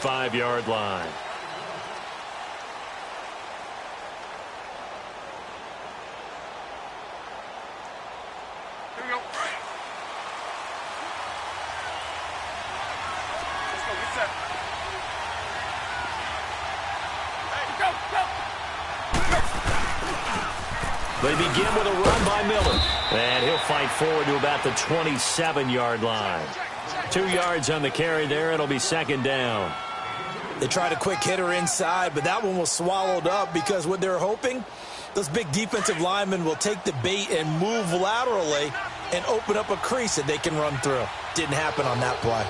25-yard line. Here we go. Let's go. Get set. Hey, go, go. They begin with a run by Miller. And he'll fight forward to about the 27-yard line. 2 yards on the carry there. It'll be second down. They tried a quick hitter inside, but that one was swallowed up because what they're hoping, those big defensive linemen will take the bait and move laterally and open up a crease that they can run through. Didn't happen on that play.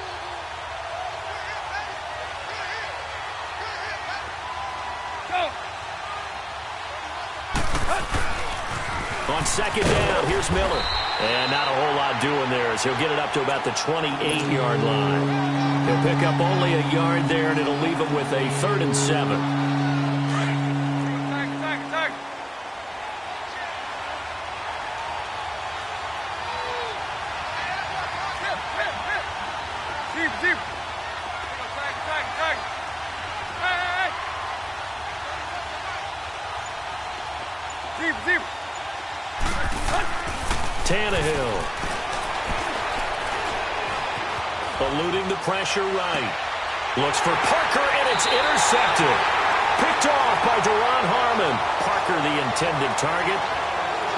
On second down, here's Miller. And not a whole lot doing there as he'll get it up to about the 28-yard line. He'll pick up only a yard there, and it'll leave him with a 3rd and 7. Attack. Deep. Attack. Hey. Deep. Tannehill. Eluding the pressure right. Looks for Parker, and it's intercepted. Picked off by Duron Harmon. Parker, the intended target.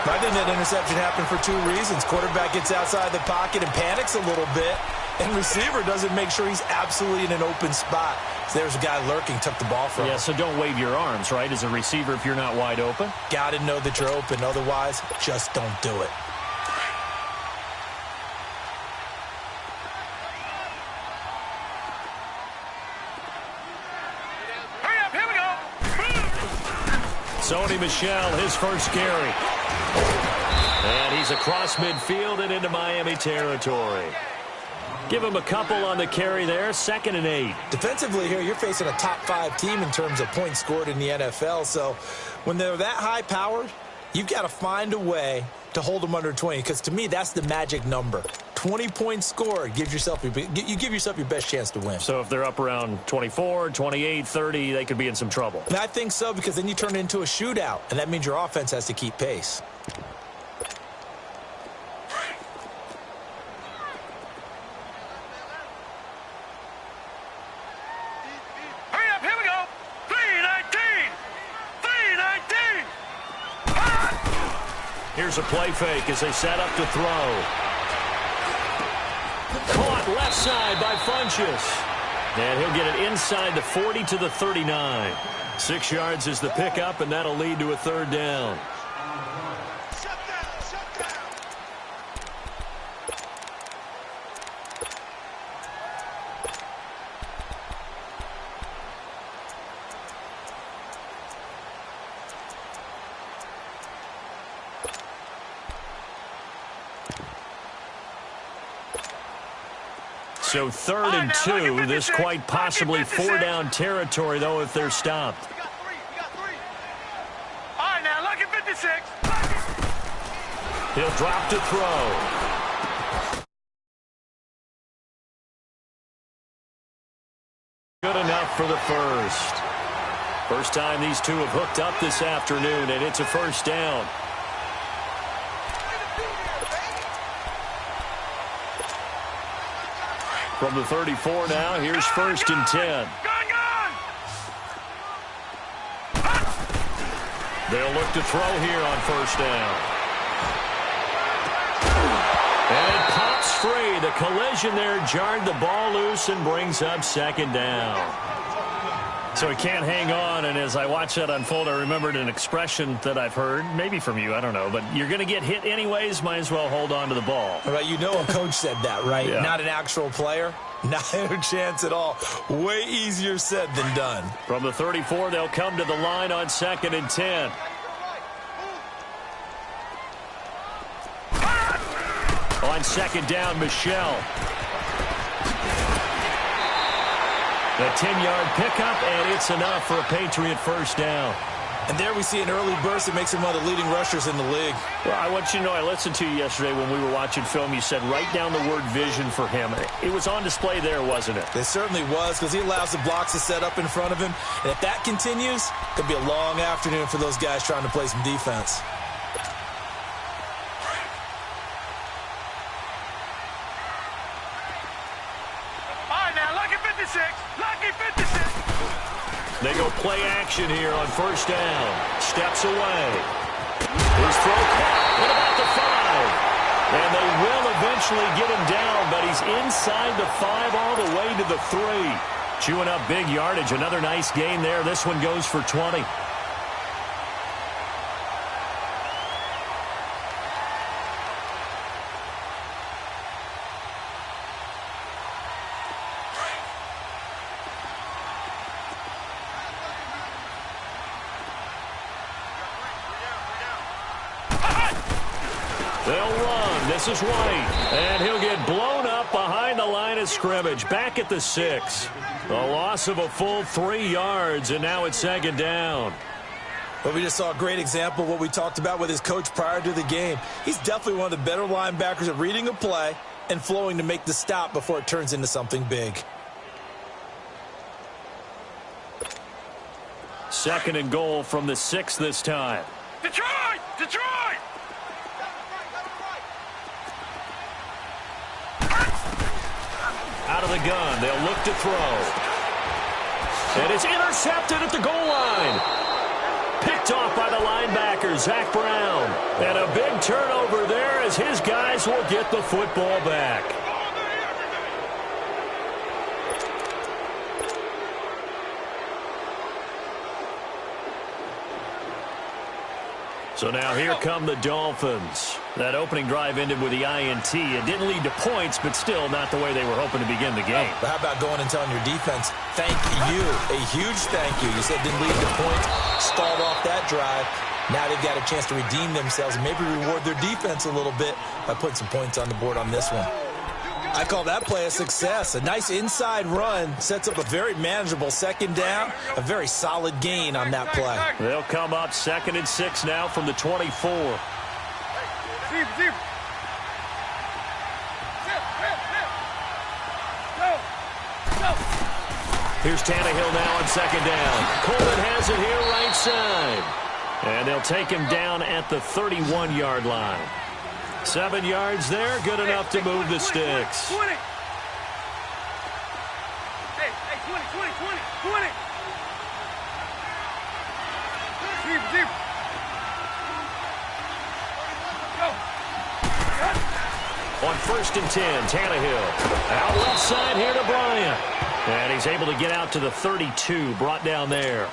I think that interception happened for 2 reasons. Quarterback gets outside the pocket and panics a little bit, and receiver doesn't make sure he's absolutely in an open spot. So there's a guy lurking, took the ball from him. Yeah, so don't wave your arms, right, as a receiver if you're not wide open? Got to know that you're open. Otherwise, just don't do it. Sony Michel, his first carry. And he's across midfield and into Miami territory. Give him a couple on the carry there, 2nd and 8. Defensively here, you're facing a top 5 team in terms of points scored in the NFL. So when they're that high-powered, you've got to find a way to hold them under 20. Because to me, that's the magic number. 20 points scored, you give yourself your best chance to win. So if they're up around 24, 28, 30, they could be in some trouble. And I think so, because then you turn it into a shootout, and that means your offense has to keep pace. Hurry up, here we go. 3-19. Here's a play fake as they set up to throw. Caught left side by Funchess. And he'll get it inside the 40 to the 39. 6 yards is the pickup, and that'll lead to a 3rd down. So 3rd and 2, this quite possibly 4-down territory, though, if they're stopped. We got three. All right, now, look at 56. He'll drop to throw. Good enough for the first. First time these two have hooked up this afternoon, and it's a 1st down. From the 34 now, here's 1st and 10. They'll look to throw here on 1st down. And it pops free. The collision there jarred the ball loose and brings up 2nd down. So he can't hang on, and as I watch that unfold, I remembered an expression that I've heard, maybe from you, I don't know, but you're going to get hit anyways, might as well hold on to the ball. Right, you know a coach said that, right? Yeah. Not an actual player. Not a chance at all. Way easier said than done. From the 34, they'll come to the line on 2nd and 10. On 2nd down, Michel. The 10-yard pickup, and it's enough for a Patriot 1st down. And there we see an early burst that makes him one of the leading rushers in the league. Well, I want you to know, I listened to you yesterday when we were watching film. You said write down the word vision for him. It was on display there, wasn't it? It certainly was, because he allows the blocks to set up in front of him. And if that continues, it could be a long afternoon for those guys trying to play some defense. All right, now, lucky 56. Lucky 56. They go play action here on first down. Steps away. His throw caught at about the 5. And they will eventually get him down, but he's inside the 5 all the way to the 3. Chewing up big yardage. Another nice gain there. This one goes for 20. They'll run. This is White. And he'll get blown up behind the line of scrimmage. Back at the 6. A loss of a full 3 yards, and now it's second down. Well, we just saw a great example of what we talked about with his coach prior to the game. He's definitely one of the better linebackers at reading a play and flowing to make the stop before it turns into something big. Second and goal from the 6 this time. Detroit! Detroit! Out of the gun, they'll look to throw. And it's intercepted at the goal line. Picked off by the linebacker, Zach Brown. And a big turnover there as his guys will get the football back. So now here come the Dolphins. That opening drive ended with the INT. It didn't lead to points, but still not the way they were hoping to begin the game. But how about going and telling your defense, thank you, a huge thank you. You said didn't lead to points, stalled off that drive. Now they've got a chance to redeem themselves and maybe reward their defense a little bit by putting some points on the board on this one. I call that play a success. A nice inside run sets up a very manageable second down, a very solid gain on that play. They'll come up 2nd and 6 now from the 24. Here's Tannehill now on second down. Coleman has it here right side. And they'll take him down at the 31-yard line. 7 yards there, good enough to move the sticks. 20. Hey, 20. Deep. Go. On 1st and 10, Tannehill. Out left side here to Bryant. And he's able to get out to the 32, brought down there.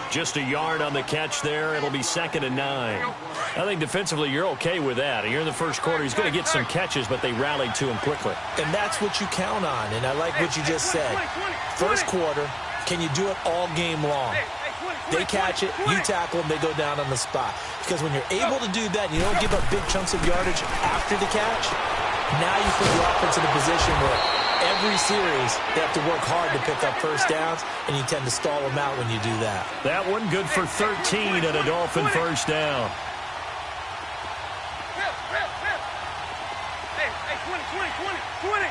Just a yard on the catch there. It'll be 2nd and 9. I think defensively you're okay with that. Here in the first quarter, he's going to get some catches, but they rallied to him quickly. And that's what you count on, and I like what you just said. First quarter, can you do it all game long? They catch it, you tackle them, they go down on the spot. Because when you're able to do that and you don't give up big chunks of yardage after the catch, now you put the offense in a position where every series they have to work hard to pick up first downs, and you tend to stall them out when you do that. That one good for 13 and a Dolphin first down. Hey, 20.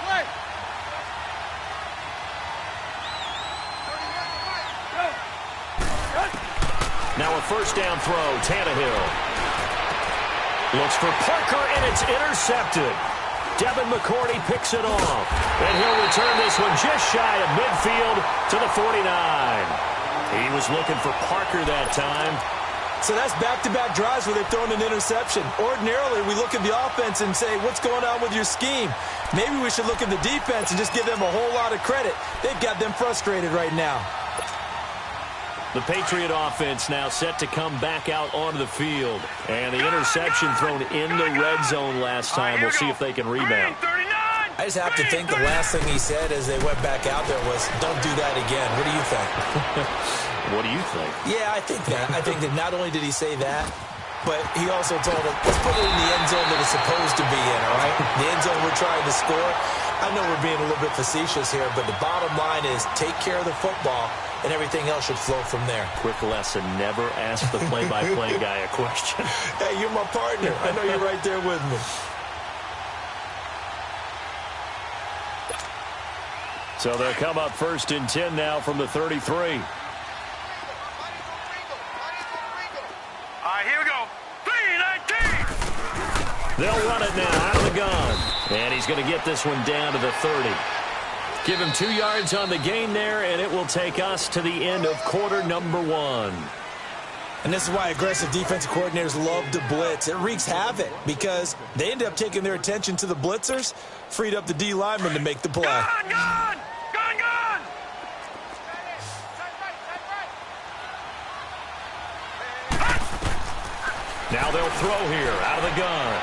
Play. Now a first down throw, Tannehill. Looks for Parker, and it's intercepted. Devin McCourty picks it off. And he'll return this one just shy of midfield to the 49. He was looking for Parker that time. So that's back-to-back drives where they've thrown an interception. Ordinarily, we look at the offense and say, what's going on with your scheme? Maybe we should look at the defense and just give them a whole lot of credit. They've got them frustrated right now. The Patriot offense now set to come back out onto the field. And the interception thrown in the red zone last time. We'll see if they can rebound. I just have to think the last thing he said as they went back out there was, don't do that again. What do you think? What do you think? Yeah, I think that. I think that not only did he say that, but he also told them, let's put it in the end zone that it's supposed to be in, all right? The end zone we're trying to score. I know we're being a little bit facetious here, but the bottom line is take care of the football and everything else should flow from there. Quick lesson, never ask the play-by-play guy a question. Hey, you're my partner. I know you're right there with me. So they'll come up 1st and 10 now from the 33. All right, here we go. 3-19. They'll run it now out of the gun. And he's going to get this one down to the 30. Give him 2 yards on the gain there, and it will take us to the end of quarter number 1. And this is why aggressive defensive coordinators love to blitz. It wreaks havoc because they end up taking their attention to the blitzers, freed up the D lineman to make the play. Gone, gone! Gone, gone! Now they'll throw here out of the gun.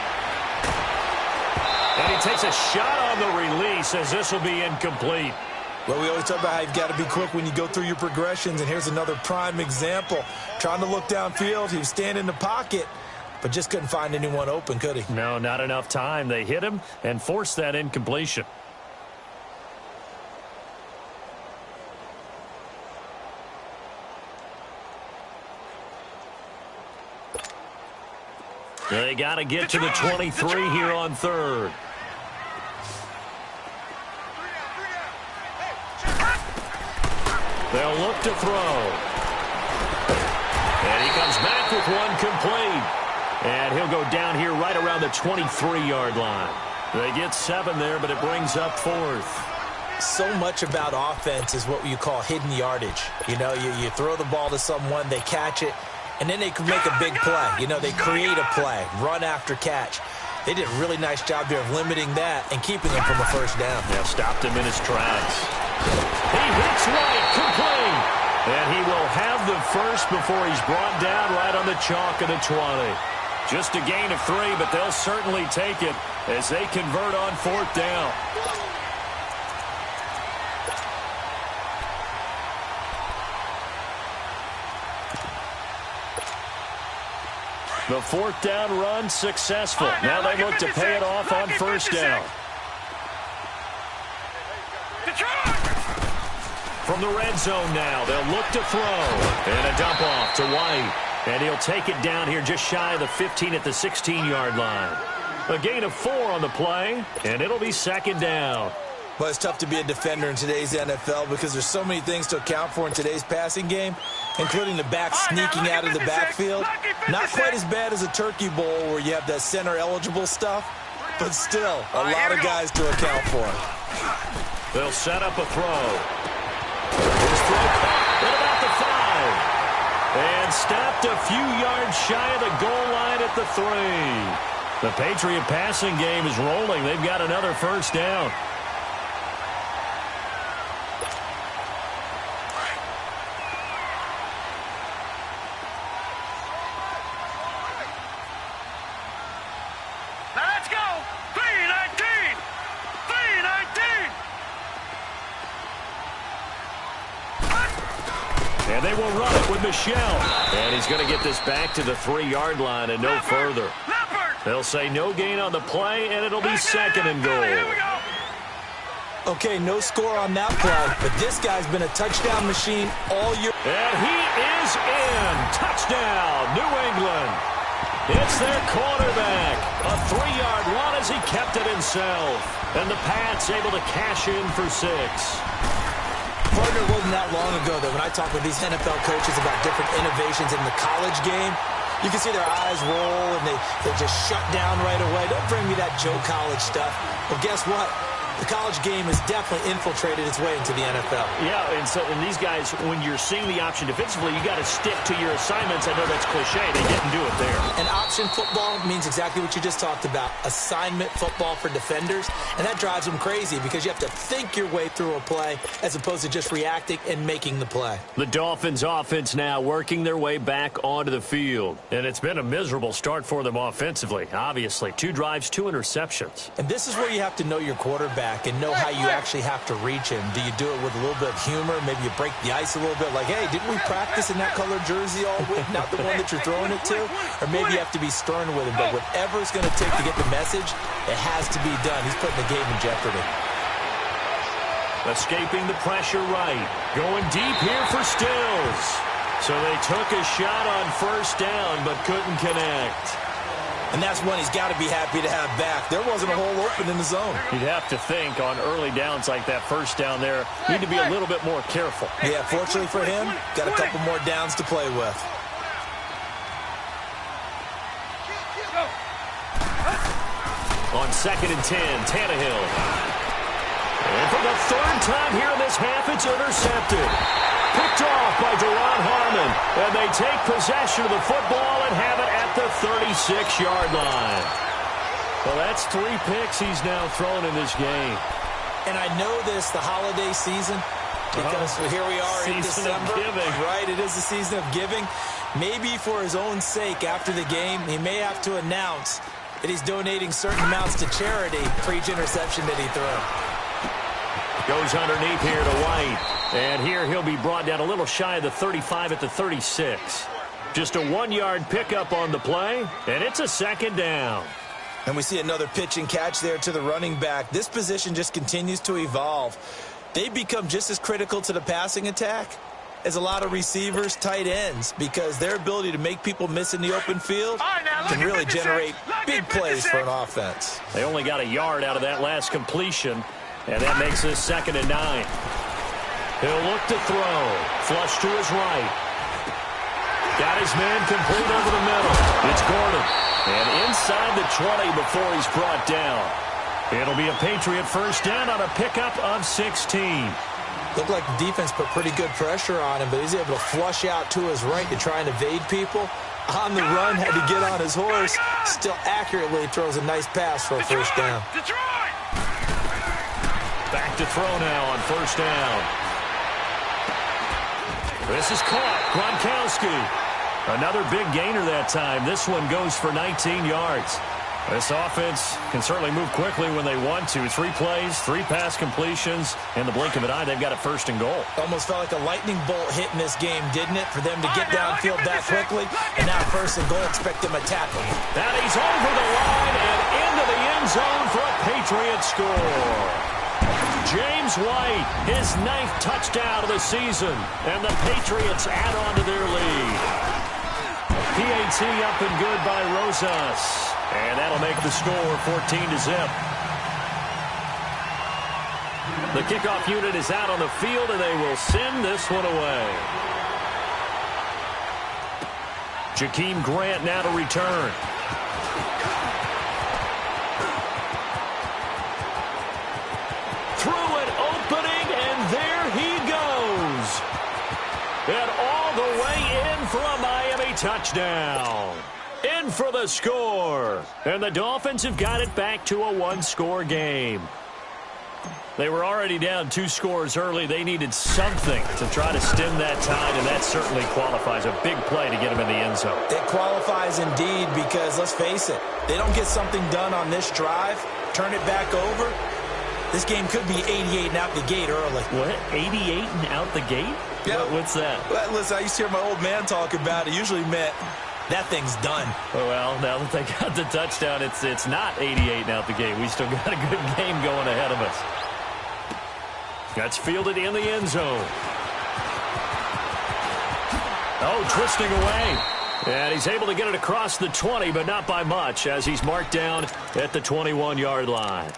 And he takes a shot on the release as this will be incomplete. Well, we always talk about how you've got to be quick when you go through your progressions, and here's another prime example. Trying to look downfield, he was standing in the pocket, but just couldn't find anyone open, could he? No, not enough time. They hit him and forced that incompletion. They got to get to the 23 here on 3rd. They'll look to throw. And he comes back with one complete. And he'll go down here right around the 23-yard line. They get 7 there, but it brings up 4th. So much about offense is what you call hidden yardage. You know, you throw the ball to someone, they catch it, and then they can make a big play. You know, they create a play, run after catch. They did a really nice job here of limiting that and keeping him from a first down. Yeah, stopped him in his tracks. He hits right, complete. And he will have the first before he's brought down right on the chalk of the 20. Just a gain of 3, but they'll certainly take it as they convert on 4th down. The 4th down run successful. Now they look to pay it off on 1st down. From the red zone now, they'll look to throw. And a dump off to White. And he'll take it down here just shy of the 15 at the 16-yard line. A gain of 4 on the play, and it'll be 2nd down. Well, it's tough to be a defender in today's NFL because there's so many things to account for in today's passing game, including the back sneaking out of the backfield. Not quite as bad as a Turkey Bowl where you have that center-eligible stuff, but still a lot of guys to account for. They'll set up a throw. His throw caught at about the 5. And stopped a few yards shy of the goal line at the 3. The Patriot passing game is rolling. They've got another 1st down. Now let's go. 3-19. 3-19. And they will run it with Michelle. And he's going to get this back to the 3-yard line and no further. They'll say no gain on the play, and it'll be 2nd and goal. Here we go. Okay, no score on that play, but this guy's been a touchdown machine all year. And he is in. Touchdown, New England. It's their quarterback. A 3-yard run as he kept it himself. And the Pats able to cash in for 6. Partner, wasn't that long ago that when I talk with these NFL coaches about different innovations in the college game, you can see their eyes roll and they just shut down right away. Don't bring me that Joe College stuff. Well, guess what? The college game has definitely infiltrated its way into the NFL. Yeah, and these guys, when you're seeing the option defensively, you got to stick to your assignments. I know that's cliche. They didn't do it there. And option football means exactly what you just talked about. Assignment football for defenders. And that drives them crazy because you have to think your way through a play as opposed to just reacting and making the play. The Dolphins offense now working their way back onto the field. And it's been a miserable start for them offensively, obviously. 2 drives, 2 interceptions. And this is where you have to know your quarterback and know how you actually have to reach him. Do you do it with a little bit of humor? Maybe you break the ice a little bit like, hey, didn't we practice in that colored jersey all week? Not the one that you're throwing it to? Or maybe you have to be stern with him. But whatever it's going to take to get the message, it has to be done. He's putting the game in jeopardy. Escaping the pressure right. Going deep here for Stills. So they took a shot on first down, but couldn't connect. And that's one he's got to be happy to have back. There wasn't a hole open in the zone. You'd have to think on early downs like that, first down there, need to be a little bit more careful. Yeah, fortunately for him, got a couple more downs to play with. On 2nd and 10, Tannehill. And for the third time here in this half, it's intercepted. Picked off by Deron Harmon. And they take possession of the football and have it at the 36-yard line. Well, that's 3 picks he's now thrown in this game. And I know this, the holiday season, because here we are in December. Right, it is the season of giving. Maybe for his own sake, after the game, he may have to announce that he's donating certain amounts to charity for each interception that he threw. Goes underneath here to White. And here he'll be brought down a little shy of the 35 at the 36. Just a 1-yard pickup on the play, and it's a 2nd down. And we see another pitch and catch there to the running back. This position just continues to evolve. They become just as critical to the passing attack as a lot of receivers, tight ends, because their ability to make people miss in the open field can really generate big plays for an offense. They only got a yard out of that last completion, and that makes this 2nd and 9. He'll look to throw. Flush to his right. Got his man complete over the middle. It's Gordon. And inside the 20 before he's brought down. It'll be a Patriot first down on a pickup of 16. Looked like the defense put pretty good pressure on him, but he's able to flush out to his right to try and evade people. On the run, had to get on his horse. Still accurately throws a nice pass for a first down. Back to throw now on first down. This is caught. Gronkowski. Another big gainer that time. This one goes for 19 yards. This offense can certainly move quickly when they want to. 3 plays, 3 pass completions. In the blink of an eye, they've got a 1st and goal. Almost felt like a lightning bolt hit in this game, didn't it? For them to get downfield that quickly. And now 1st and goal, expect them to tackle. Now he's over the line and into the end zone for a Patriot score. James White, his 9th touchdown of the season. And the Patriots add on to their lead. PAT up and good by Rosas. And that'll make the score 14-0. The kickoff unit is out on the field, and they will send this one away. Jakeem Grant now to return. Through an opening, and there he goes. And all the way in for a Miami touchdown. In for the score. And the Dolphins have got it back to a 1-score game. They were already down 2 scores early. They needed something to try to stem that tide, and that certainly qualifies. A big play to get them in the end zone. It qualifies indeed because, let's face it, they don't get something done on this drive, turn it back over, this game could be 88 and out the gate early. What? 88 and out the gate? Yeah. What's that? Well, listen, I used to hear my old man talk about it. Usually meant that thing's done. Well, now that they got the touchdown, it's not 88 and out the gate. We still got a good game going ahead of us. That's fielded in the end zone. Oh, twisting away. And he's able to get it across the 20, but not by much, as he's marked down at the 21-yard line.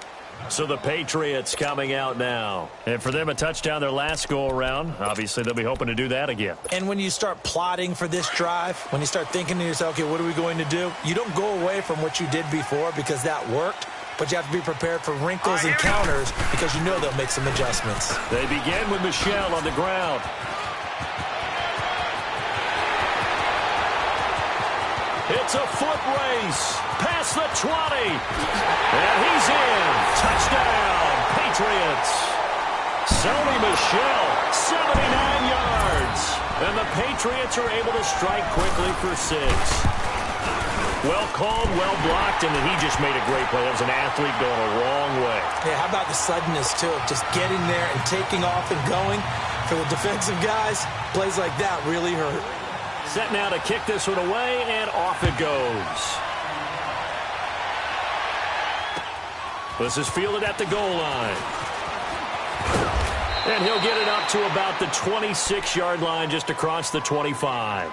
So the Patriots coming out now. And for them, a touchdown their last go-around. Obviously, they'll be hoping to do that again. And when you start plotting for this drive, when you start thinking to yourself, okay, what are we going to do? You don't go away from what you did before because that worked. But you have to be prepared for wrinkles and counters because you know they'll make some adjustments. They begin with Michel on the ground. It's a foot race. Past the 20. And he's in. Touchdown, Patriots. Sony Michel, 79 yards. And the Patriots are able to strike quickly for 6. Well called, well blocked, and he just made a great play. That was an athlete going a long way. Yeah, how about the suddenness, too, of just getting there and taking off and going? For the defensive guys, plays like that really hurt. Set now to kick this one away, and off it goes. This is fielded at the goal line. And he'll get it up to about the 26-yard line just across the 25.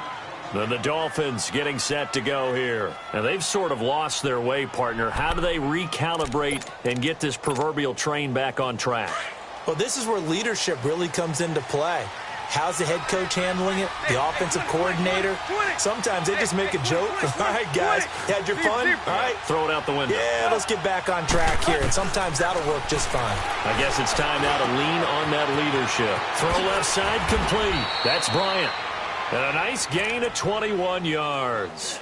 Then the Dolphins getting set to go here. Now, they've sort of lost their way, partner. How do they recalibrate and get this proverbial train back on track? Well, this is where leadership really comes into play. How's the head coach handling it? The offensive coordinator? Sometimes they just make a joke. All right, guys, you had your fun? All right. Throw it out the window. Yeah, let's get back on track here. And sometimes that'll work just fine. I guess it's time now to lean on that leadership. Throw left side complete. That's Bryant. And a nice gain of 21 yards.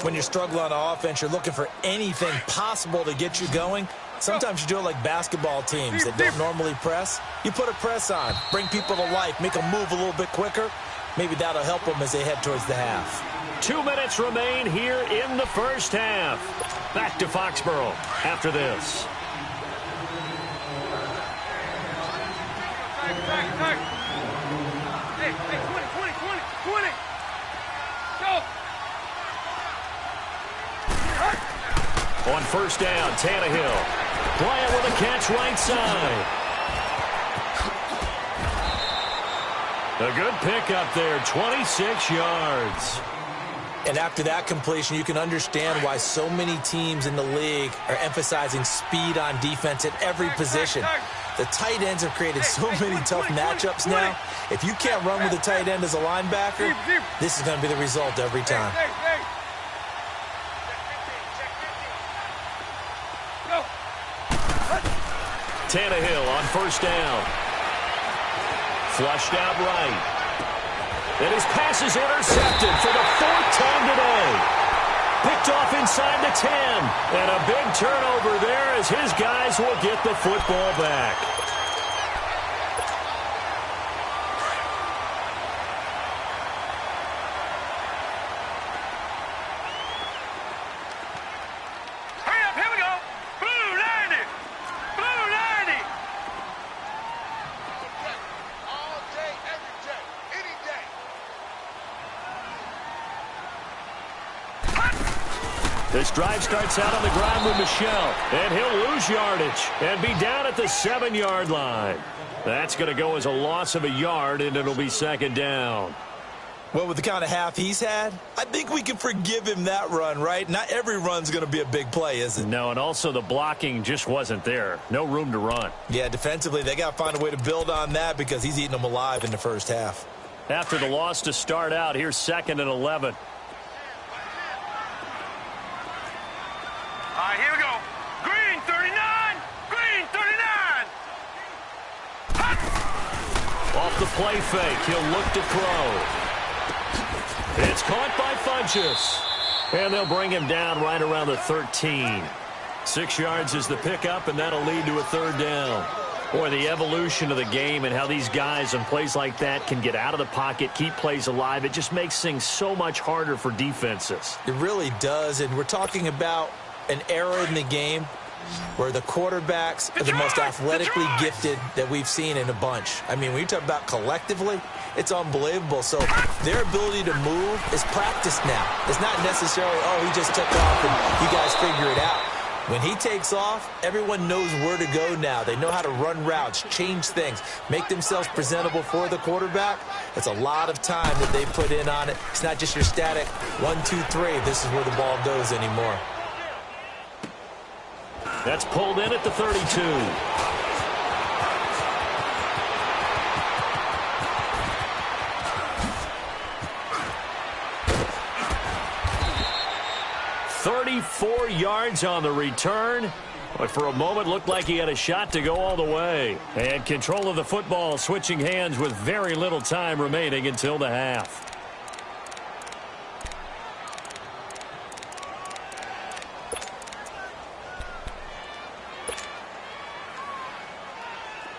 When you're struggling on offense, you're looking for anything possible to get you going. Sometimes you do it like basketball teams that don't normally press. You put a press on, bring people to life, make them move a little bit quicker. Maybe that'll help them as they head towards the half. 2 minutes remain here in the first half. Back to Foxborough after this. Hey, 20. Go. On first down, Tannehill. Bryant with a catch right side. A good pickup there, 26 yards. And after that completion, you can understand why so many teams in the league are emphasizing speed on defense at every position. The tight ends have created so many tough matchups now. If you can't run with a tight end as a linebacker, this is going to be the result every time. Tannehill on first down. Flushed out right. And his pass is intercepted for the 4th time today. Picked off inside the 10. And a big turnover there as his guys will get the football back. This drive starts out on the ground with Michel, and he'll lose yardage and be down at the 7-yard line. That's going to go as a loss of a yard, and it'll be second down. Well, with the kind of half he's had, I think we can forgive him that run, right? Not every run's going to be a big play, is it? No, and also the blocking just wasn't there. No room to run. Yeah, defensively, they got to find a way to build on that because he's eating them alive in the first half. After the loss to start out, here's 2nd and 11. All right, here we go. Green 39. Green 39. Off the play fake, he'll look to throw. It's caught by Funchess. And they'll bring him down right around the 13. 6 yards is the pickup, and that'll lead to a 3rd down. Boy, the evolution of the game and how these guys on plays like that can get out of the pocket, keep plays alive, it just makes things so much harder for defenses. It really does, and we're talking about an era in the game where the quarterbacks are the most athletically gifted that we've seen in a bunch. I mean, when you talk about collectively, it's unbelievable. So their ability to move is practiced now. It's not necessarily, oh, he just took off and you guys figure it out. When he takes off, everyone knows where to go now. They know how to run routes, change things, make themselves presentable for the quarterback. It's a lot of time that they put in on it. It's not just your static 1, 2, 3. This is where the ball goes anymore. That's pulled in at the 32. "34 yards on the return, but for a moment looked like he had a shot to go all the way. And control of the football, switching hands with very little time remaining until the half.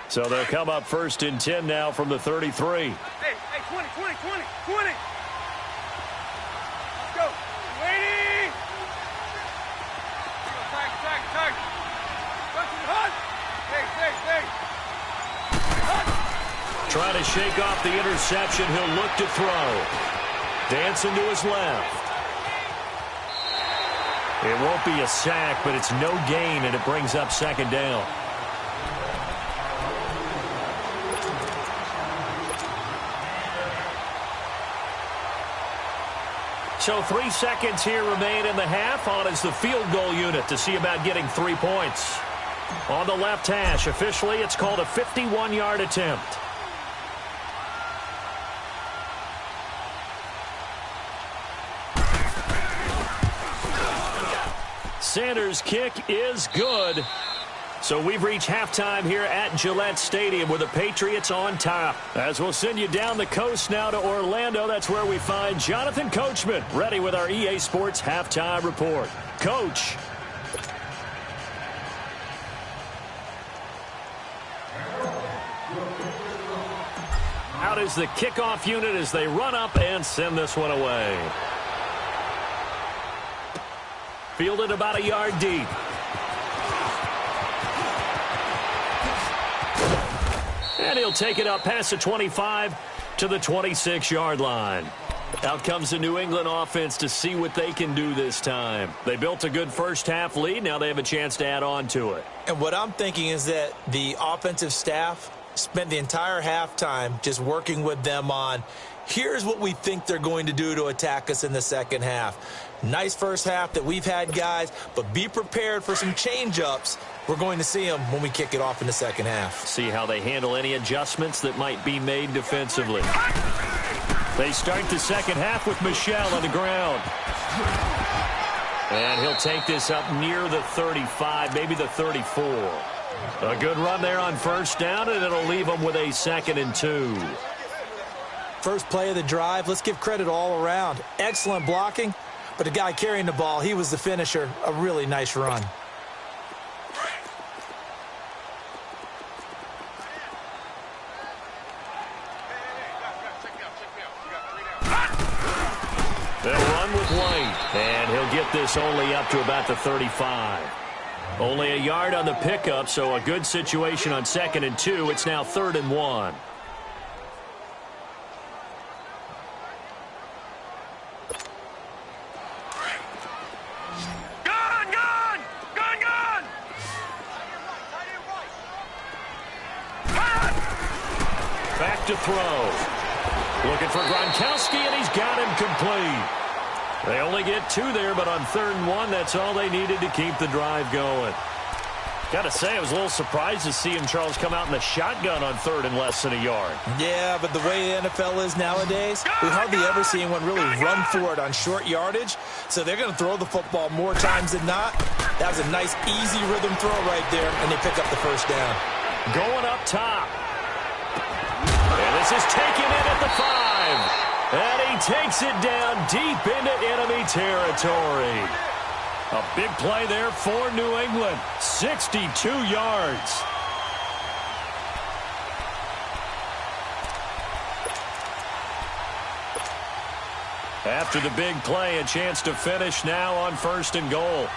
So they'll come up 1st and 10 now from the 33. Hey, 20. Let's go. Waiting. Tag. Trying to shake off the interception. He'll look to throw. Dancing to his left. It won't be a sack, but it's no gain, and it brings up 2nd down. So 3 seconds here remain in the half. On is the field goal unit to see about getting 3 points. On the left hash, officially it's called a 51-yard attempt. Sanders' kick is good. So we've reached halftime here at Gillette Stadium with the Patriots on top. As we'll send you down the coast now to Orlando, that's where we find Jonathan Coachman ready with our EA Sports halftime report. Coach. Out is the kickoff unit as they run up and send this one away. Fielded about a yard deep. And he'll take it up past the 25 to the 26-yard line. Out comes the New England offense to see what they can do this time. They built a good first-half lead. Now they have a chance to add on to it. And what I'm thinking is that the offensive staff spent the entire halftime just working with them on, here's what we think they're going to do to attack us in the second half. Nice first half that we've had, guys, but be prepared for some change-ups. We're going to see them when we kick it off in the second half. See how they handle any adjustments that might be made defensively. They start the second half with Michel on the ground. And he'll take this up near the 35, maybe the 34. A good run there on first down, and it'll leave them with a 2nd and 2. First play of the drive, let's give credit all around. Excellent blocking, but the guy carrying the ball, he was the finisher. A really nice run. They'll run with White, and he'll get this only up to about the 35. Only a yard on the pickup, so a good situation on 2nd and 2. It's now 3rd and 1. Back to throw. Looking for Gronkowski, and he's got him complete. They only get 2 there, but on 3rd and 1, that's all they needed to keep the drive going. Got to say, I was a little surprised to see him, Charles, come out in the shotgun on 3rd and less than a yard. Yeah, but the way the NFL is nowadays, we hardly ever see anyone really run for it on short yardage. So they're going to throw the football more times than not. That was a nice, easy rhythm throw right there, and they pick up the first down. Going up top. And this is taken in at the 5. And he takes it down deep into enemy territory. A big play there for New England. 62 yards. After the big play, a chance to finish now on 1st and goal.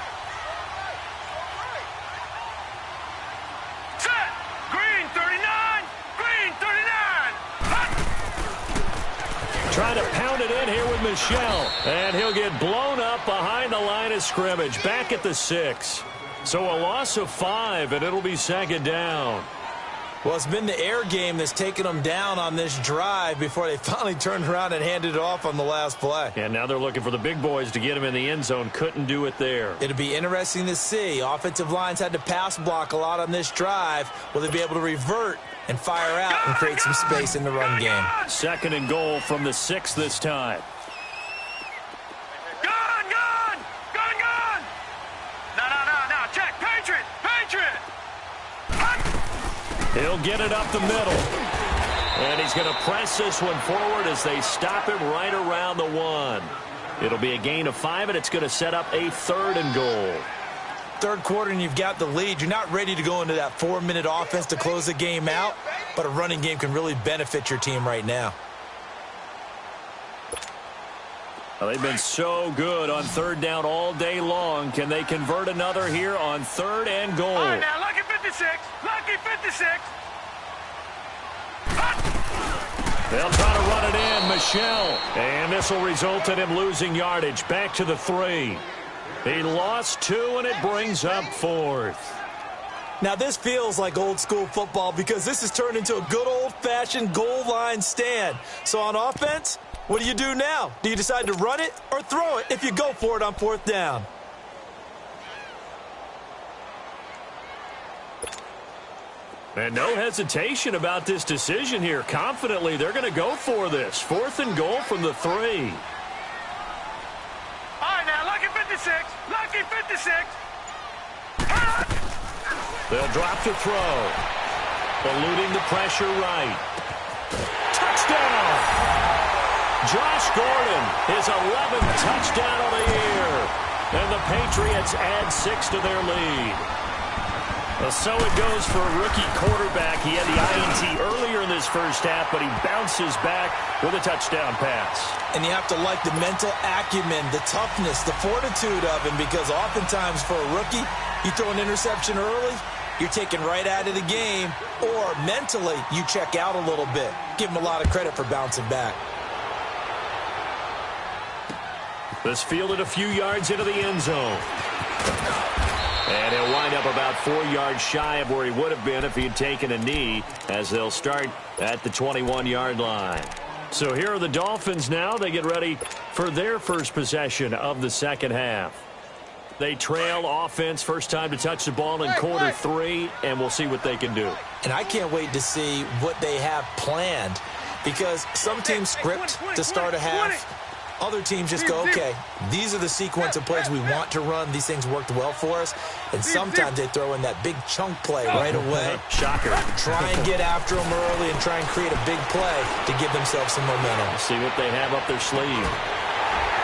Trying to pound it in here with Michel. And he'll get blown up behind the line of scrimmage. Back at the 6. So a loss of 5, and it'll be 2nd down. Well, it's been the air game that's taken them down on this drive before they finally turned around and handed it off on the last play. And now they're looking for the big boys to get him in the end zone. Couldn't do it there. It'll be interesting to see. Offensive lines had to pass block a lot on this drive. Will they be able to revert and fire out and create some space in the run game? 2nd and goal from the 6 this time. No. Check. Patriot. He'll get it up the middle. And he's going to press this one forward as they stop him right around the 1. It'll be a gain of 5, and it's going to set up a 3rd and goal. Third quarter and you've got the lead. You're not ready to go into that 4-minute offense to close the game out, but a running game can really benefit your team right now. Well, they've been so good on 3rd down all day long. Can they convert another here on 3rd and goal? All right, now, lucky 56. Lucky 56. They'll try to run it in. Michel. And this will result in him losing yardage. Back to the 3. He lost 2, and it brings up 4th. Now, this feels like old-school football because this has turned into a good old-fashioned goal line stand. So on offense, What do you do now? Do you decide to run it or throw it if you go for it on 4th down? And no hesitation about this decision here. Confidently, they're going to go for this. 4th and goal from the 3. All right, now, lucky 56. Lucky 56. They'll drop to throw. Eluding the pressure right. Touchdown! Josh Gordon, his 11th touchdown of the year. And the Patriots add 6 to their lead. So it goes for a rookie quarterback. He had the INT earlier in this first half, but he bounces back with a touchdown pass. And you have to like the mental acumen, the toughness, the fortitude of him, because oftentimes for a rookie, you throw an interception early, you're taken right out of the game, or mentally you check out a little bit. Give him a lot of credit for bouncing back. This fielded a few yards into the end zone. And he'll wind up about 4 yards shy of where he would have been if he had taken a knee, as they'll start at the 21-yard line. So here are the Dolphins now. They get ready for their first possession of the second half. They trail offense, first time to touch the ball in quarter 3, and we'll see what they can do. And I can't wait to see what they have planned, because some teams script to start a half. Other teams just go, okay, these are the sequence of plays we want to run. These things worked well for us. And sometimes they throw in that big chunk play right away. Shocker. Try and get after them early and try and create a big play to give themselves some momentum. See what they have up their sleeve.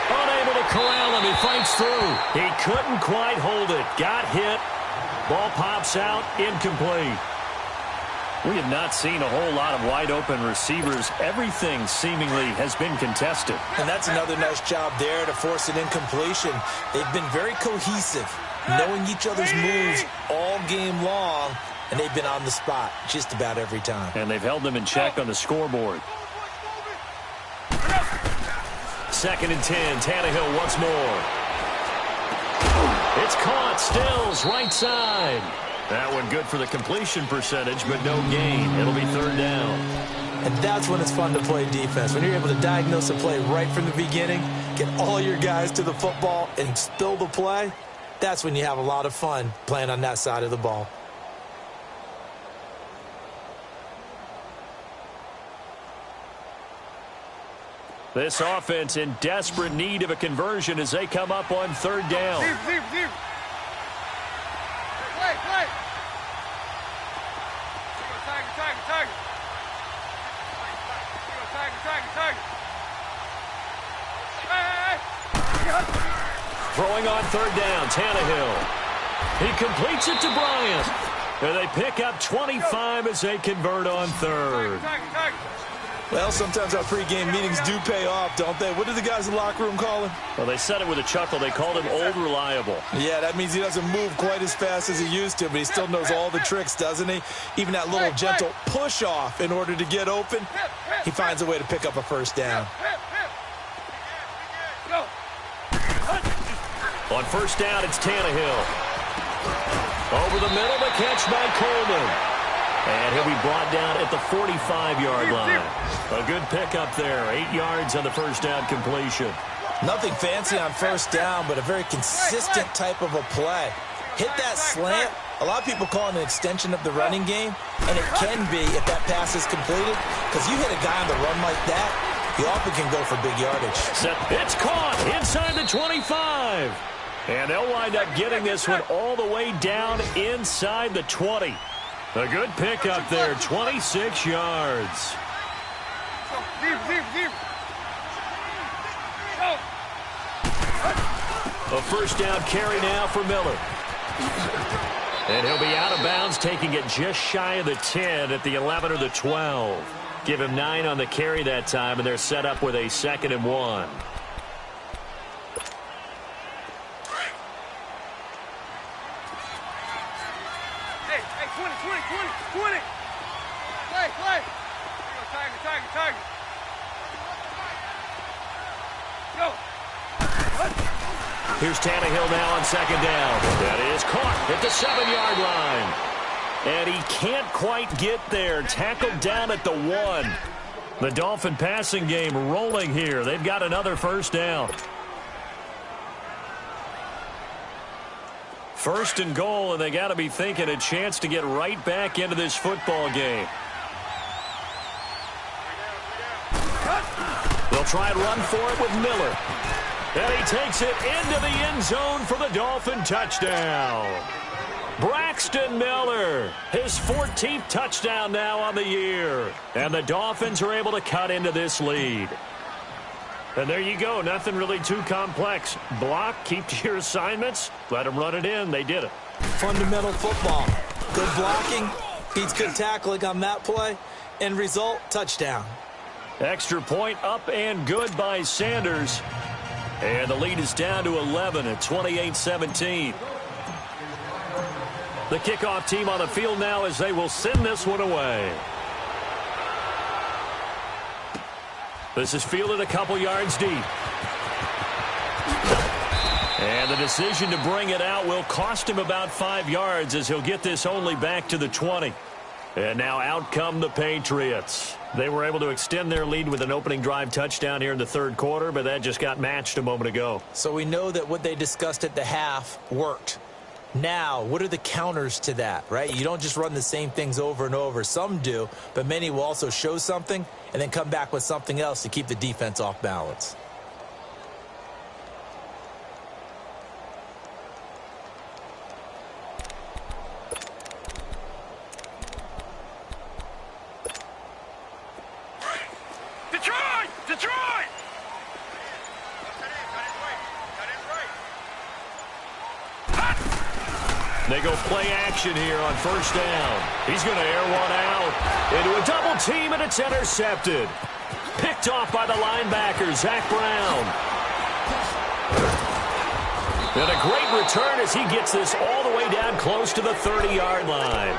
Unable to corral him. He fights through. He couldn't quite hold it. Got hit. Ball pops out. Incomplete. We have not seen a whole lot of wide-open receivers. Everything seemingly has been contested. And that's another nice job there to force an incompletion. They've been very cohesive, knowing each other's moves all game long, and they've been on the spot just about every time. And they've held them in check on the scoreboard. 2nd and 10. Tannehill once more. It's caught. Stills right side. That one good for the completion percentage, but no gain. It'll be 3rd down. And that's when it's fun to play defense. When you're able to diagnose a play right from the beginning, get all your guys to the football, and spill the play, that's when you have a lot of fun playing on that side of the ball. This offense in desperate need of a conversion as they come up on 3rd down. Play. Throwing on 3rd down, Tannehill. He completes it to Bryant. And they pick up 25 as they convert on 3rd. Well, sometimes our pregame meetings do pay off, don't they? What do the guys in the locker room call him? Well, they said it with a chuckle. They called him Old Reliable. Yeah, that means he doesn't move quite as fast as he used to, but he still knows all the tricks, doesn't he? Even that little gentle push-off in order to get open, he finds a way to pick up a 1st down. On 1st down, it's Tannehill. Over the middle, the catch by Coleman. And he'll be brought down at the 45-yard line. A good pickup there. 8 yards on the 1st down completion. Nothing fancy on 1st down, but a very consistent type of a play. Hit that slant. A lot of people call it an extension of the running game, and it can be if that pass is completed, because you hit a guy on the run like that, you often can go for big yardage. It's caught inside the 25. And they'll wind up getting this one all the way down inside the 20. A good pickup there, 26 yards. A 1st down carry now for Miller. And he'll be out of bounds, taking it just shy of the 10 at the 11 or the 12. Give him 9 on the carry that time, and they're set up with a 2nd and 1. Tiger. Go. Here's Tannehill now on 2nd down. That is caught at the 7-yard line. And he can't quite get there. Tackled down at the 1. The Dolphin passing game rolling here. They've got another first down. First and goal, and they got to be thinking a chance to get right back into this football game. They'll try and run for it with Miller. And he takes it into the end zone for the Dolphin touchdown. Braxton Miller, his 14th touchdown now on the year. And the Dolphins are able to cut into this lead. And there you go. Nothing really too complex. Block, keep to your assignments, let them run it in. They did it. Fundamental football. Good blocking, beats good tackling on that play. End result, touchdown. Extra point up and good by Sanders. And the lead is down to 11 at 28-17. The kickoff team on the field now as they will send this one away. This is fielded a couple yards deep. And the decision to bring it out will cost him about 5 yards as he'll get this only back to the 20. And now out come the Patriots. They were able to extend their lead with an opening drive touchdown here in the third quarter, but that just got matched a moment ago. So we know that what they discussed at the half worked. Now, what are the counters to that, right? You don't just run the same things over and over. Some do, but many will also show something and then come back with something else to keep the defense off balance. Detroit! Detroit! They go play action here on first down. He's going to air one out into a double team, and it's intercepted. Picked off by the linebacker, Zach Brown. And a great return as he gets this all the way down close to the 30-yard line.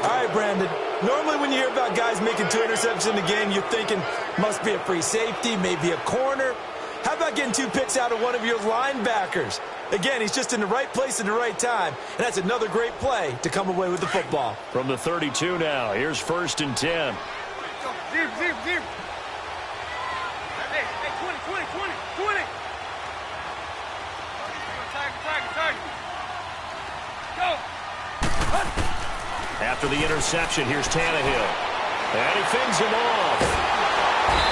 All right, Brandon. Normally when you hear about guys making 2 interceptions in the game, you're thinking must be a free safety, maybe a corner. How about getting 2 picks out of one of your linebackers? Again, he's just in the right place at the right time, and that's another great play to come away with the football. From the 32 now, here's first and 10. Zero. Hey, 20. Target. Go. After the interception, here's Tannehill. And he fends him off.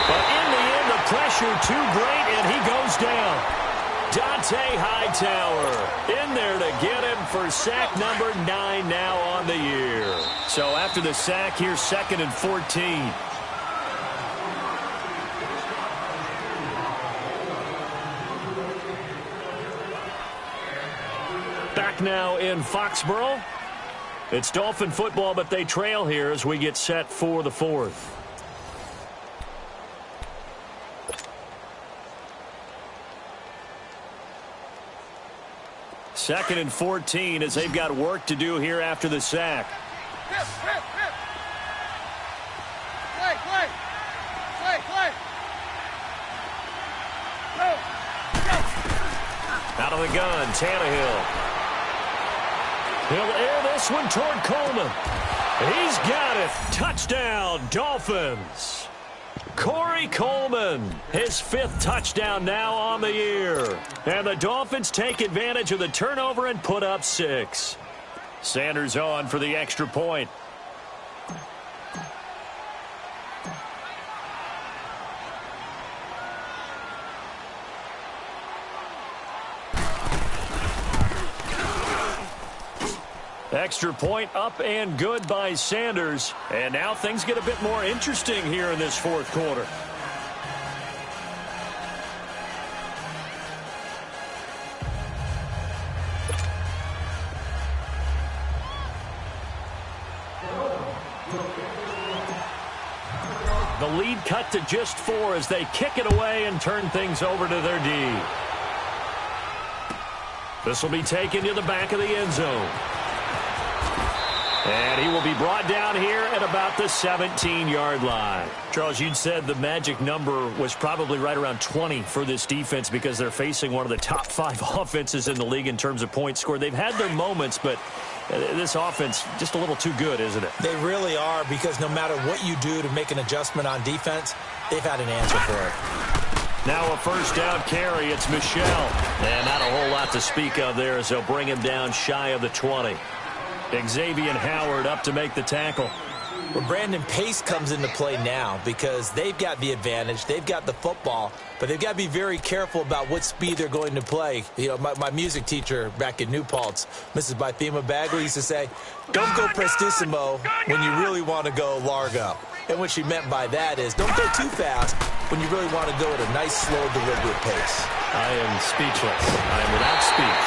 But in the end, the pressure too great, and he goes down. Dante Hightower in there to get him for sack number 9 now on the year. So after the sack, here's 2nd and 14. Back now in Foxborough. It's Dolphin football, but they trail here as we get set for the 4th. Second and 14 as they've got work to do here after the sack. Play. Go. Out of the gun, Tannehill. He'll air this one toward Coleman. He's got it. Touchdown, Dolphins. Corey Coleman, his 5th touchdown now on the year. And the Dolphins take advantage of the turnover and put up 6. Sanders on for the extra point. Extra point up and good by Sanders. And now things get a bit more interesting here in this 4th quarter. The lead cut to just 4 as they kick it away and turn things over to their D. This will be taken to the back of the end zone. And he will be brought down here at about the 17-yard line. Charles, you'd said the magic number was probably right around 20 for this defense because they're facing one of the top 5 offenses in the league in terms of points scored. They've had their moments, but this offense just a little too good, isn't it? They really are, because no matter what you do to make an adjustment on defense, they've had an answer for it. Now a first down carry. It's Michel. And not a whole lot to speak of there as they'll bring him down shy of the 20. Xavier Howard up to make the tackle. Well, Brandon, pace comes into play now because they've got the advantage. They've got the football, but they've got to be very careful about what speed they're going to play. You know, my music teacher back in New Paltz, Mrs. Bythema Bagley, used to say, don't go prestissimo when you really want to go largo. And what she meant by that is don't go too fast when you really want to go at a nice, slow, deliberate pace. I am speechless. I am without speech.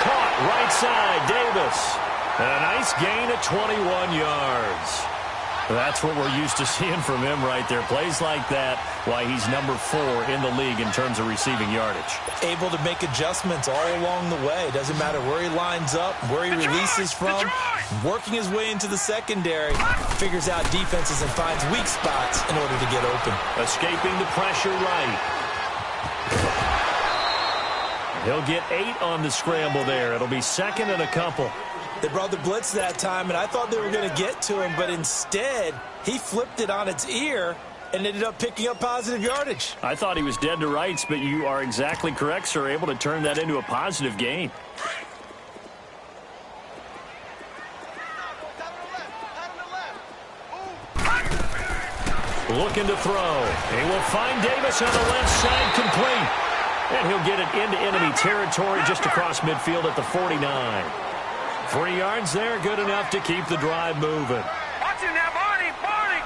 Caught right side, Davis. And a nice gain of 21 yards. That's what we're used to seeing from him right there. Plays like that, why he's number 4 in the league in terms of receiving yardage. Able to make adjustments all along the way. Doesn't matter where he lines up, where he releases from. Working his way into the secondary. Figures out defenses and finds weak spots in order to get open. Escaping the pressure right. He'll get 8 on the scramble there. It'll be second and a couple. They brought the blitz that time, and I thought they were going to get to him, but instead, he flipped it on its ear and ended up picking up positive yardage. I thought he was dead to rights, but you are exactly correct, sir. Able to turn that into a positive gain. Looking to throw. He will find Davis on the left side, complete. And he'll get it into enemy territory just across midfield at the 49. 3 yards there, good enough to keep the drive moving. Watch it now, Barney! Barney!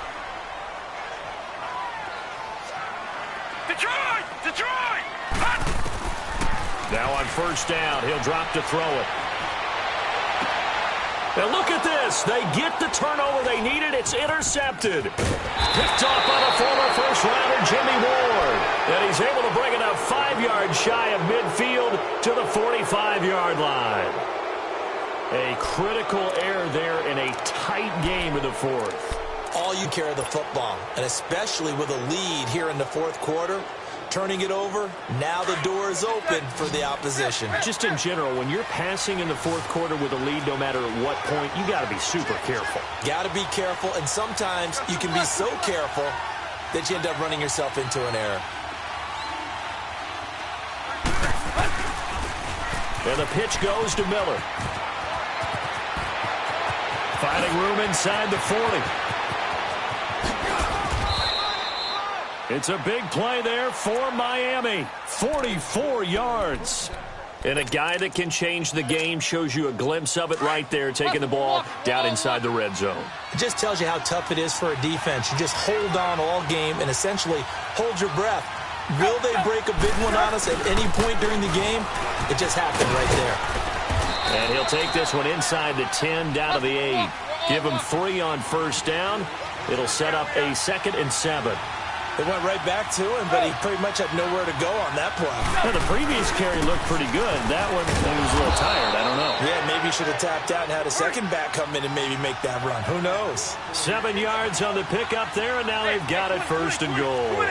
Detroit! Detroit! Hot! Now on first down, he'll drop to throw it. Now look at this. They get the turnover they needed. It's intercepted. Picked off by the former first-rounder Jimmy Ward. And he's able to bring it up 5 yards shy of midfield to the 45-yard line. A critical error there in a tight game in the fourth. All you care of the football, and especially with a lead here in the fourth quarter, turning it over, now the door is open for the opposition. Just in general, when you're passing in the fourth quarter with a lead, no matter at what point, you got to be super careful. Got to be careful, and sometimes you can be so careful that you end up running yourself into an error. And the pitch goes to Miller. Finding room inside the 40. It's a big play there for Miami. 44 yards. And a guy that can change the game, shows you a glimpse of it right there, taking the ball down inside the red zone. It just tells you how tough it is for a defense. You just hold on all game and essentially hold your breath. Will they break a big one on us at any point during the game? It just happened right there. And he'll take this one inside the 10, down to the 8. Give him 3 on first down. It'll set up a 2nd and 7. They went right back to him, but he pretty much had nowhere to go on that play. Well, the previous carry looked pretty good. That one, he was a little tired. I don't know. Yeah, maybe he should have tapped out and had a second back come in and maybe make that run. Who knows? 7 yards on the pickup there, and now they've got it 1st and goal.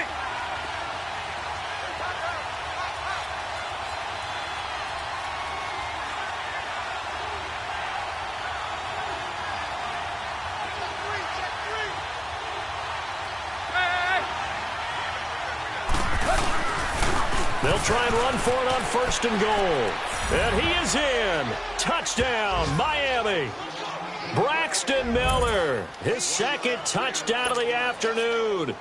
They'll try and run for it on 1st and goal. And he is in. Touchdown, Miami. Braxton Miller, his 2nd touchdown of the afternoon.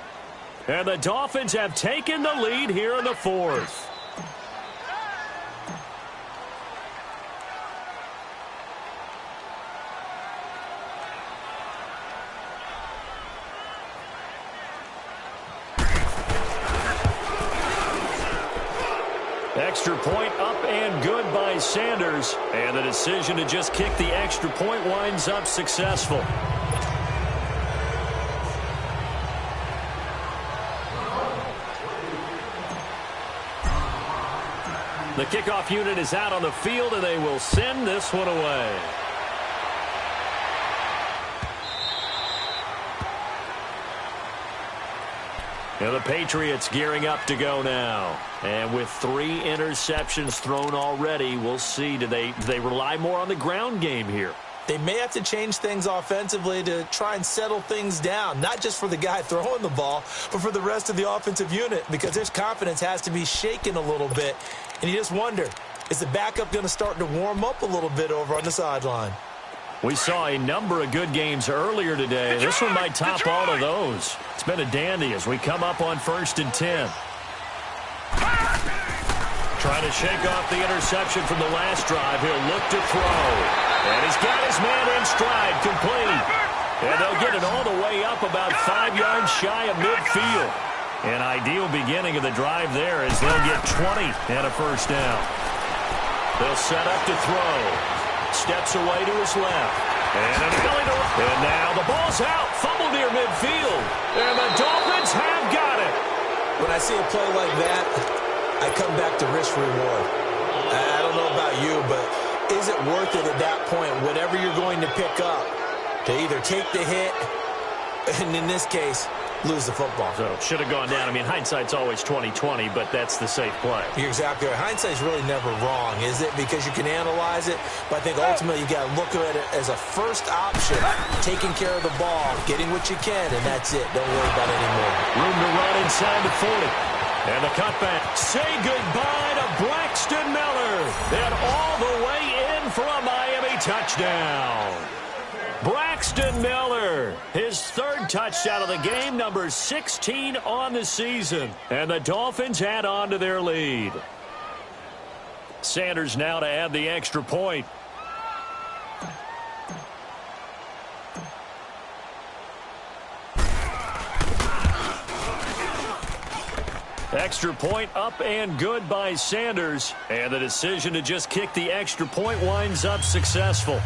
And the Dolphins have taken the lead here in the 4th. Extra point up and good by Sanders. And the decision to just kick the extra point winds up successful. The kickoff unit is out on the field, and they will send this one away. And the Patriots gearing up to go now. And with 3 interceptions thrown already, we'll see. Do they rely more on the ground game here? They may have to change things offensively to try and settle things down, not just for the guy throwing the ball, but for the rest of the offensive unit, because his confidence has to be shaken a little bit. And you just wonder, is the backup going to start to warm up a little bit over on the sideline? We saw a number of good games earlier today. This one might top all of those. It's been a dandy as we come up on 1st and 10. Trying to shake off the interception from the last drive. He'll look to throw. And he's got his man in stride, complete. And they'll get it all the way up about 5 yards shy of midfield. An ideal beginning of the drive there as they'll get 20 and a first down. They'll set up to throw. Steps away to his left. And now the ball's out. Fumble near midfield. And the Dolphins have got it. When I see a play like that, I come back to risk reward. I don't know about you, but is it worth it at that point, whatever you're going to pick up, to either take the hit, and in this case, lose the football? So should have gone down. I mean, hindsight's always 20/20, but that's the safe play. You're exactly right. Hindsight's really never wrong, is it? Because you can analyze it, but I think ultimately you got to look at it as a first option, taking care of the ball, getting what you can, and that's it. Don't worry about it anymore. Room to run inside the 40. And the cutback. Say goodbye to Braxton Miller. And all the way in for a Miami touchdown. Braxton Miller, his 3rd touchdown of the game, number 16 on the season. And the Dolphins add on to their lead. Sanders now to add the extra point. Extra point up and good by Sanders. And the decision to just kick the extra point winds up successful.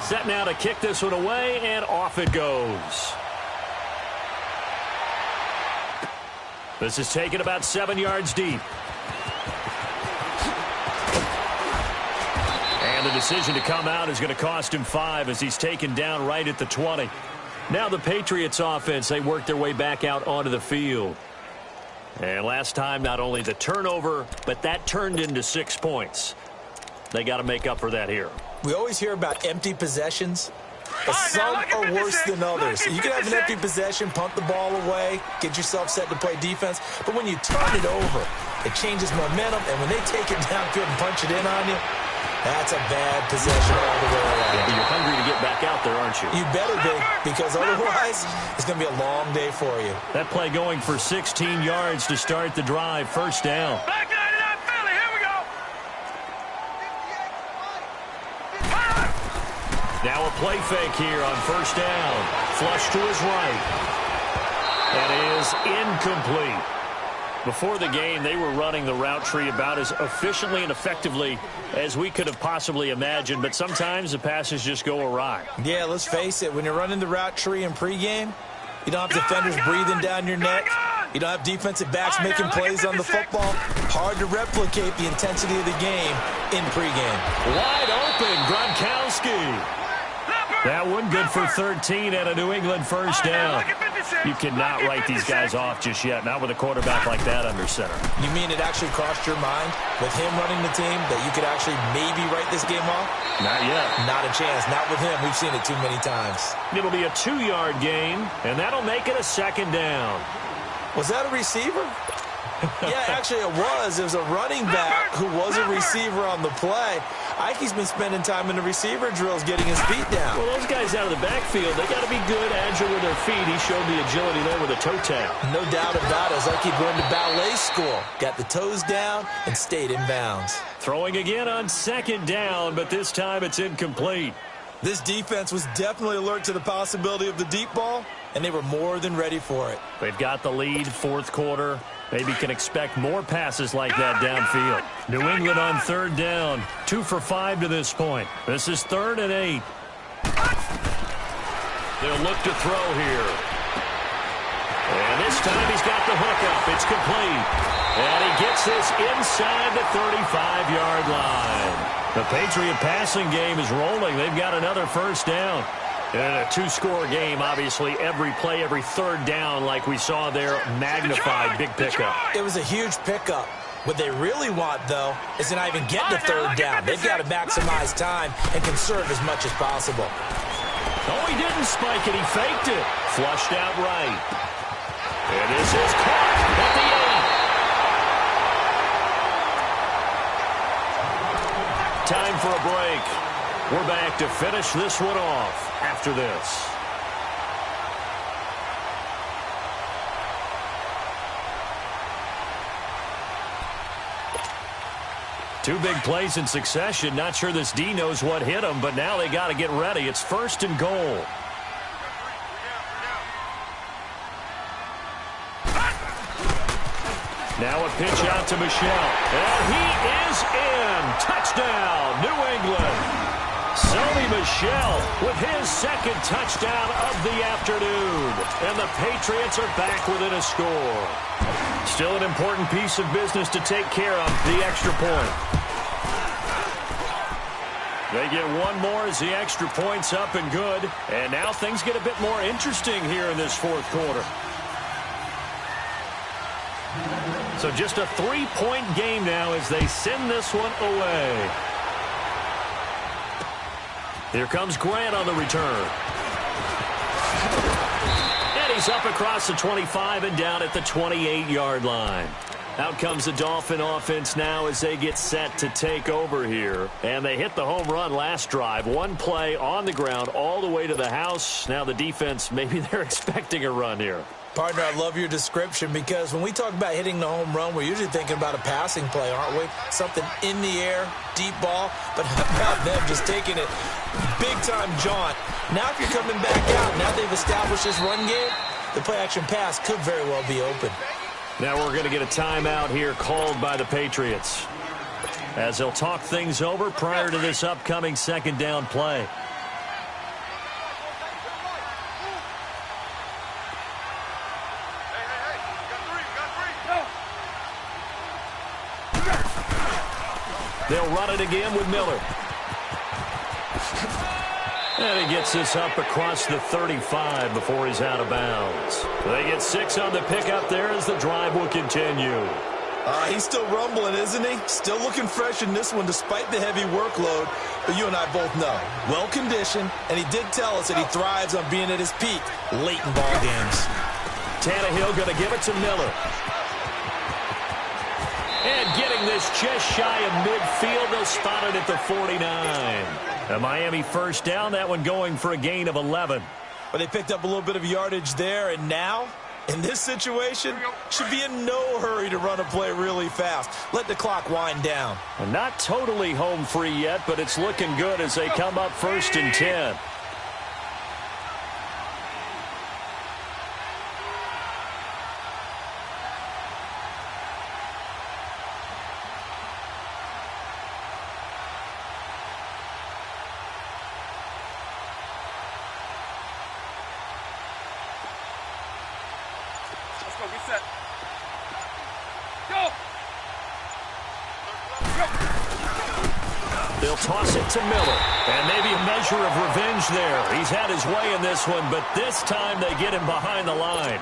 Set now to kick this one away, and off it goes. This is taken about 7 yards deep. And the decision to come out is going to cost him 5 as he's taken down right at the 20. Now the Patriots offense, they work their way back out onto the field. And last time, not only the turnover, but that turned into 6 points. They got to make up for that here. We always hear about empty possessions, but some are worse than others. You can have an empty possession, punt the ball away, get yourself set to play defense, but when you turn it over, it changes momentum, and when they take it downfield and punch it in on you, that's a bad possession all the way around. Yeah, you're hungry to get back out there, aren't you? You better be, because otherwise it's going to be a long day for you. That play going for 16 yards to start the drive, first down. Now a play fake here on first down. Flush to his right. That is incomplete. Before the game, they were running the route tree about as efficiently and effectively as we could have possibly imagined, but sometimes the passes just go awry. Yeah, let's face it. When you're running the route tree in pregame, you don't have defenders breathing down your neck. You don't have defensive backs making plays on the football. Hard to replicate the intensity of the game in pregame. Wide open, Gronkowski. That one good for 13 and a New England first down. You cannot write these guys off just yet, not with a quarterback like that under center. You mean it actually crossed your mind with him running the team that you could actually maybe write this game off? Not yet. Not a chance. Not with him. We've seen it too many times. It'll be a 2-yard gain, and that'll make it a second down. Was that a receiver? Yeah, actually it was. It was a running back who was a receiver on the play. Ikey's been spending time in the receiver drills getting his feet down. Well, those guys out of the backfield, they got to be good, agile with their feet. He showed the agility there with a toe tap. No doubt about it. It's like he'd gone to ballet school. Got the toes down and stayed in bounds. Throwing again on second down, but this time it's incomplete. This defense was definitely alert to the possibility of the deep ball, and they were more than ready for it. They've got the lead, fourth quarter. Maybe can expect more passes like that downfield. New England on third down. 2 for 5 to this point. This is 3rd and 8. They'll look to throw here. And this time he's got the hook up. It's complete. And he gets this inside the 35-yard line. The Patriot passing game is rolling. They've got another first down. And in a two-score game, obviously, every play, every third down, like we saw there, magnified, big pickup. It was a huge pickup. What they really want, though, is to not even get to third down. They've got to maximize time and conserve as much as possible. Oh, he didn't spike it. He faked it. Flushed out right. And this is caught at the 8. Time for a break. We're back to finish this one off after this. Two big plays in succession. Not sure this D knows what hit him, but now they got to get ready. It's first and goal. Now a pitch out to Michel. And he is in. Touchdown, New England. Sony Michel with his second touchdown of the afternoon. And the Patriots are back within a score. Still an important piece of business to take care of, the extra point. They get one more as the extra point's up and good. And now things get a bit more interesting here in this fourth quarter. So just a 3-point game now as they send this one away. Here comes Grant on the return. And he's up across the 25 and down at the 28-yard line. Out comes the Dolphin offense now as they get set to take over here. And they hit the home run last drive. One play on the ground all the way to the house. Now the defense, maybe they're expecting a run here. Partner, I love your description because when we talk about hitting the home run, we're usually thinking about a passing play, aren't we? Something in the air, deep ball, but how about them just taking it big-time jaunt. Now if you're coming back out, now they've established this run game, the play-action pass could very well be open. Now we're going to get a timeout here called by the Patriots as they'll talk things over prior to this upcoming second down play. They'll run it again with Miller. And he gets this up across the 35 before he's out of bounds. They get 6 on the pickup there as the drive will continue. He's still rumbling, isn't he? Still looking fresh in this one despite the heavy workload. But you and I both know, well-conditioned, and he did tell us that he thrives on being at his peak late in ball games. Tannehill going to give it to Miller. And getting this just shy of midfield, they'll spot it at the 49. A Miami first down, that one going for a gain of 11. But they picked up a little bit of yardage there, and now, in this situation, should be in no hurry to run a play really fast. Let the clock wind down. And not totally home free yet, but it's looking good as they come up first and 10. They'll toss it to Miller. And maybe a measure of revenge there. He's had his way in this one, but this time they get him behind the line.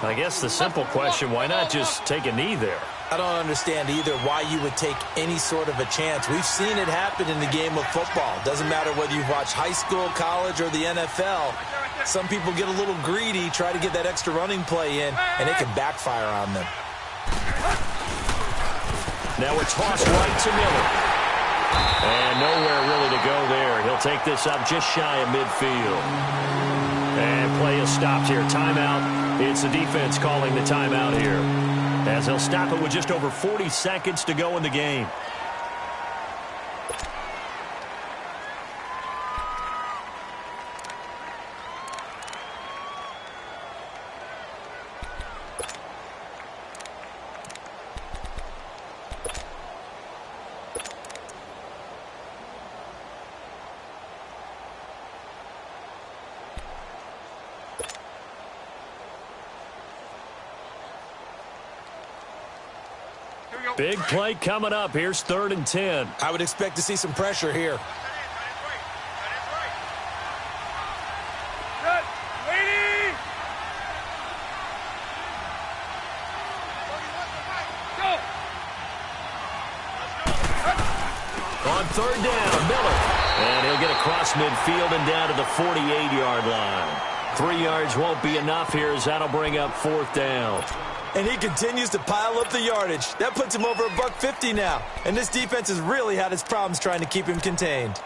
I guess the simple question, why not just take a knee there? I don't understand either why you would take any sort of a chance. We've seen it happen in the game of football. Doesn't matter whether you've watched high school, college, or the NFL. Some people get a little greedy, try to get that extra running play in, and it can backfire on them. Now a toss right to Miller. And nowhere really to go there. He'll take this up just shy of midfield. And play is stopped here. Timeout. It's the defense calling the timeout here, as they'll stop it with just over 40 seconds to go in the game. Big play coming up. Here's 3rd and 10. I would expect to see some pressure here. On 3rd down, Miller. And he'll get across midfield and down to the 48-yard line. 3 yards won't be enough here as that'll bring up 4th down. And he continues to pile up the yardage. That puts him over $150 now. And this defense has really had its problems trying to keep him contained.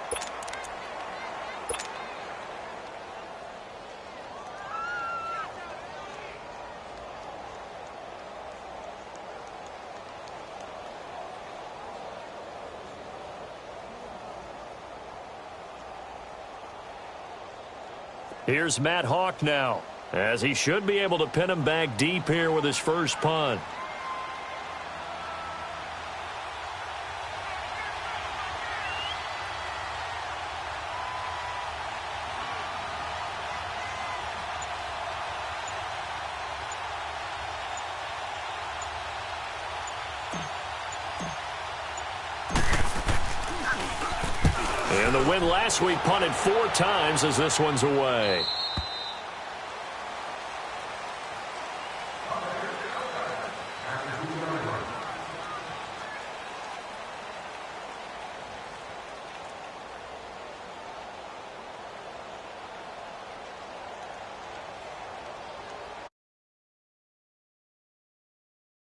Here's Matt Hawk now, as he should be able to pin him back deep here with his first punt. And the win last week punted 4 times as this one's away.